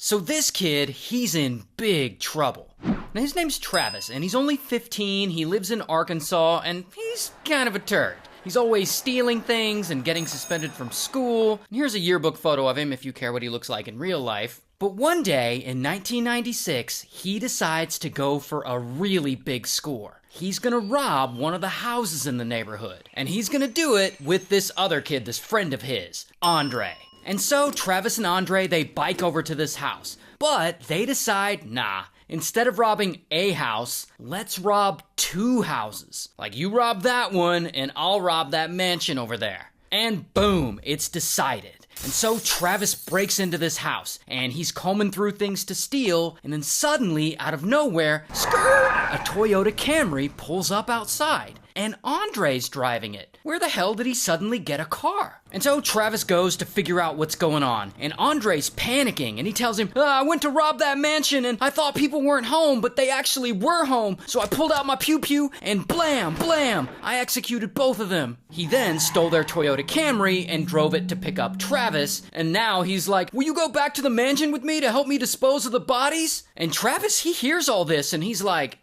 So this kid, he's in big trouble. Now his name's Travis, and he's only 15, he lives in Arkansas, and he's kind of a turd. He's always stealing things and getting suspended from school. And here's a yearbook photo of him if you care what he looks like in real life. But one day in 1996, he decides to go for a really big score. He's gonna rob one of the houses in the neighborhood. And he's gonna do it with this other kid, this friend of his, Andre. And so Travis and Andre, they bike over to this house. But they decide, nah, instead of robbing a house, let's rob 2 houses. Like, you rob that one, and I'll rob that mansion over there. And boom, it's decided. And so Travis breaks into this house, and he's combing through things to steal, and then suddenly, out of nowhere, a Toyota Camry pulls up outside. And Andre's driving it. Where the hell did he suddenly get a car? And so Travis goes to figure out what's going on. And Andre's panicking, and he tells him, I went to rob that mansion, and I thought people weren't home, but they actually were home. So I pulled out my pew-pew, and blam, blam, I executed both of them. He then stole their Toyota Camry and drove it to pick up Travis. And now he's like, will you go back to the mansion with me to help me dispose of the bodies? And Travis, he hears all this, and he's like,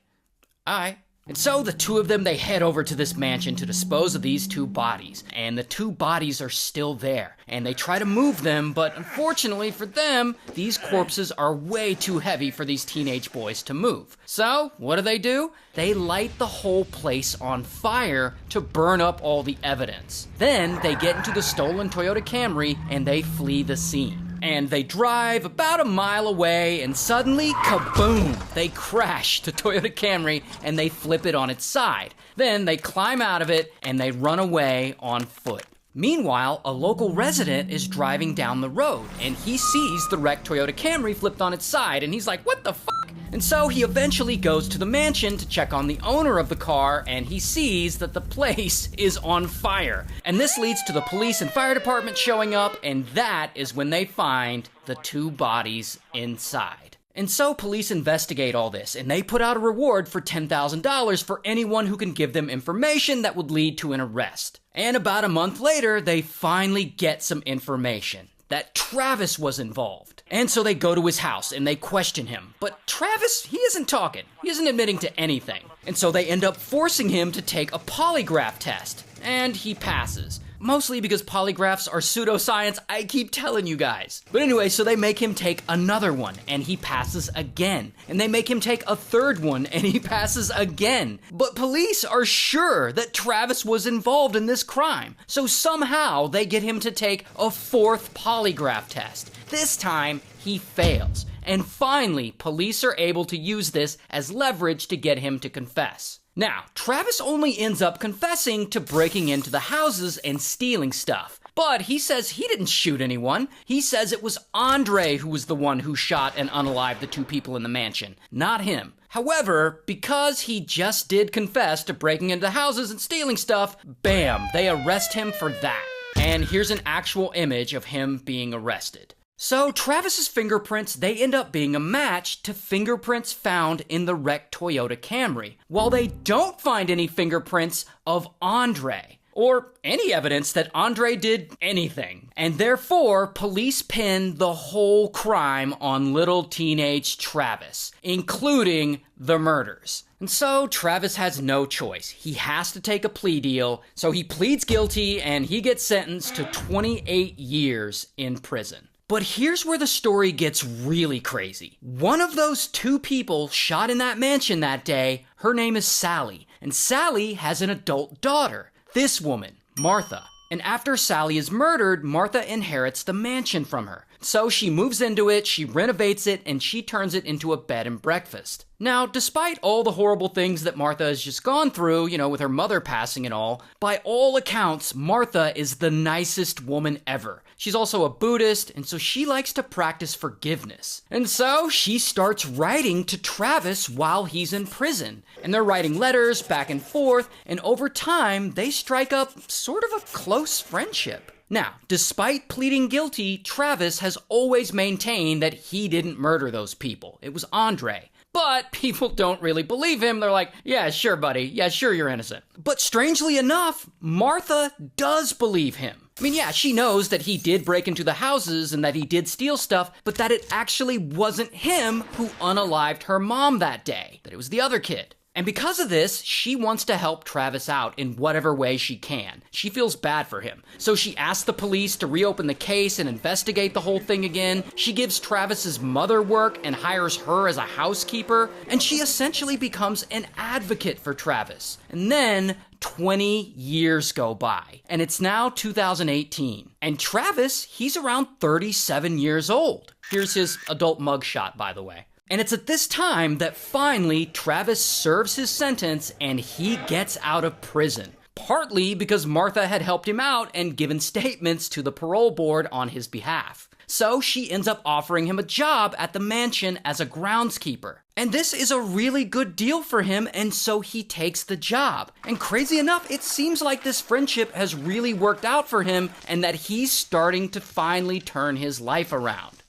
all right. And so the 2 of them, they head over to this mansion to dispose of these 2 bodies. And the 2 bodies are still there. And they try to move them, but unfortunately for them, these corpses are way too heavy for these teenage boys to move. So, what do? They light the whole place on fire to burn up all the evidence. Then they get into the stolen Toyota Camry and they flee the scene. And they drive about a mile away, and suddenly, kaboom! They crash the Toyota Camry, and they flip it on its side. Then they climb out of it, and they run away on foot. Meanwhile, a local resident is driving down the road, and he sees the wrecked Toyota Camry flipped on its side, and he's like, what the fuck? And so he eventually goes to the mansion to check on the owner of the car, and he sees that the place is on fire. And this leads to the police and fire department showing up, and that is when they find the 2 bodies inside. And so police investigate all this, and they put out a reward for $10,000 for anyone who can give them information that would lead to an arrest. And about a month later, they finally get some information that Travis was involved. And so they go to his house and they question him. But Travis, he isn't talking. He isn't admitting to anything. And so they end up forcing him to take a polygraph test. And he passes. Mostly because polygraphs are pseudoscience, I keep telling you guys. But anyway, so they make him take another one, and he passes again. And they make him take a 3rd one, and he passes again. But police are sure that Travis was involved in this crime. So somehow they get him to take a 4th polygraph test. This time, he fails. And finally, police are able to use this as leverage to get him to confess. Now, Travis only ends up confessing to breaking into the houses and stealing stuff. But he says he didn't shoot anyone. He says it was Andre who was the one who shot and unalived the 2 people in the mansion, not him. However, because he just did confess to breaking into houses and stealing stuff, bam, they arrest him for that. And here's an actual image of him being arrested. So Travis's fingerprints, they end up being a match to fingerprints found in the wrecked Toyota Camry, while they don't find any fingerprints of Andre, or any evidence that Andre did anything. And therefore, police pin the whole crime on little teenage Travis, including the murders. And so Travis has no choice. He has to take a plea deal, so he pleads guilty and he gets sentenced to 28 years in prison. But here's where the story gets really crazy. One of those 2 people shot in that mansion that day, her name is Sally. And Sally has an adult daughter, this woman, Martha. And after Sally is murdered, Martha inherits the mansion from her. So she moves into it, she renovates it, and she turns it into a bed and breakfast. Now, despite all the horrible things that Martha has just gone through, with her mother passing and all, by all accounts, Martha is the nicest woman ever. She's also a Buddhist, and so she likes to practice forgiveness. And so she starts writing to Travis while he's in prison. And they're writing letters back and forth, and over time, they strike up sort of a close friendship. Now, despite pleading guilty, Travis has always maintained that he didn't murder those people. It was Andre. But people don't really believe him. They're like, yeah, sure, buddy. Yeah, sure, you're innocent. But strangely enough, Martha does believe him. I mean, yeah, she knows that he did break into the houses and that he did steal stuff, but that it actually wasn't him who unalived her mom that day, that it was the other kid. And because of this, she wants to help Travis out in whatever way she can. She feels bad for him. So she asks the police to reopen the case and investigate the whole thing again. She gives Travis's mother work and hires her as a housekeeper. And she essentially becomes an advocate for Travis. And then 20 years go by, and it's now 2018. And Travis, he's around 37 years old. Here's his adult mugshot, by the way. And it's at this time that finally Travis serves his sentence and he gets out of prison. Partly because Martha had helped him out and given statements to the parole board on his behalf. So she ends up offering him a job at the mansion as a groundskeeper. And this is a really good deal for him, and so he takes the job. And crazy enough, it seems like this friendship has really worked out for him and that he's starting to finally turn his life around.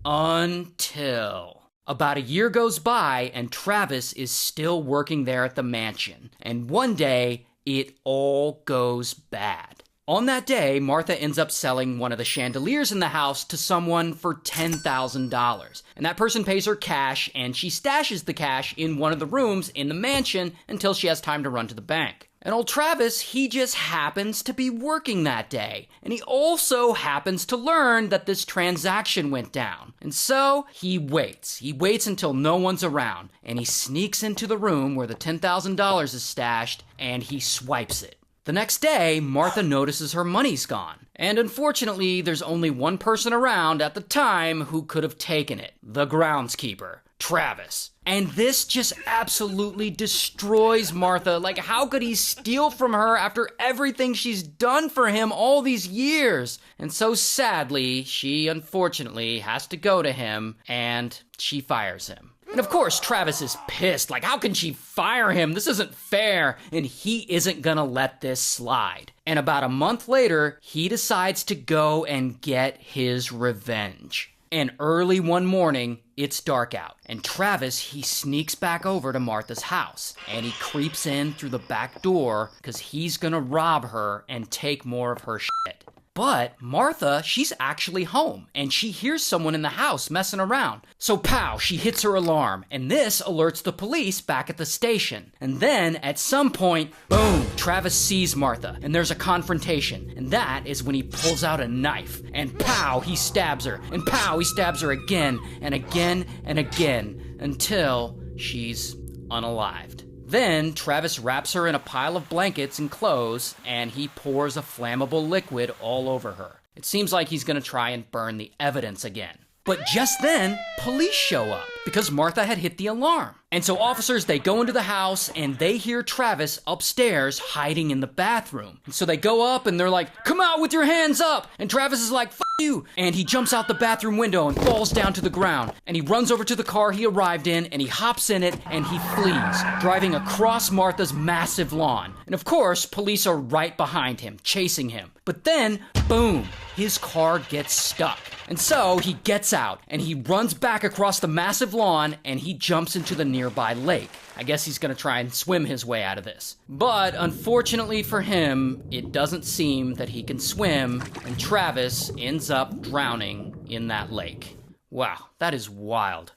Until about a year goes by and Travis is still working there at the mansion. And one day, it all goes bad. On that day, Martha ends up selling one of the chandeliers in the house to someone for $10,000. And that person pays her cash, and she stashes the cash in one of the rooms in the mansion until she has time to run to the bank. And old Travis, he just happens to be working that day. And he also happens to learn that this transaction went down. And so he waits. He waits until no one's around. And he sneaks into the room where the $10,000 is stashed, and he swipes it. The next day, Martha notices her money's gone. And unfortunately, there's only one person around at the time who could have taken it. The groundskeeper, Travis. And this just absolutely destroys Martha. Like, how could he steal from her after everything she's done for him all these years? And so sadly, she unfortunately has to go to him, and she fires him. And of course, Travis is pissed. Like, how can she fire him? This isn't fair. And he isn't gonna let this slide. And about a month later, he decides to go and get his revenge. And early one morning, it's dark out. And Travis, he sneaks back over to Martha's house. And he creeps in through the back door because he's gonna rob her and take more of her shit. But Martha, she's actually home, and she hears someone in the house messing around. So pow, she hits her alarm, and this alerts the police back at the station. And then, at some point, boom, Travis sees Martha, and there's a confrontation. And that is when he pulls out a knife, and pow, he stabs her, and pow, he stabs her again, and again, and again, until she's unalived. Then, Travis wraps her in a pile of blankets and clothes, and he pours a flammable liquid all over her. It seems like he's gonna try and burn the evidence again. But just then, police show up because Martha had hit the alarm. And so officers, they go into the house and they hear Travis upstairs hiding in the bathroom. And so they go up and they're like, "Come out with your hands up!" And Travis is like, "F you!" And he jumps out the bathroom window and falls down to the ground. And he runs over to the car he arrived in and he hops in it and he flees, driving across Martha's massive lawn. And of course, police are right behind him, chasing him. But then, boom, his car gets stuck. And so he gets out and he runs back across the massive lawn and he jumps into the nearby lake. I guess he's gonna try and swim his way out of this. But unfortunately for him, it doesn't seem that he can swim, and Travis ends up drowning in that lake. Wow, that is wild.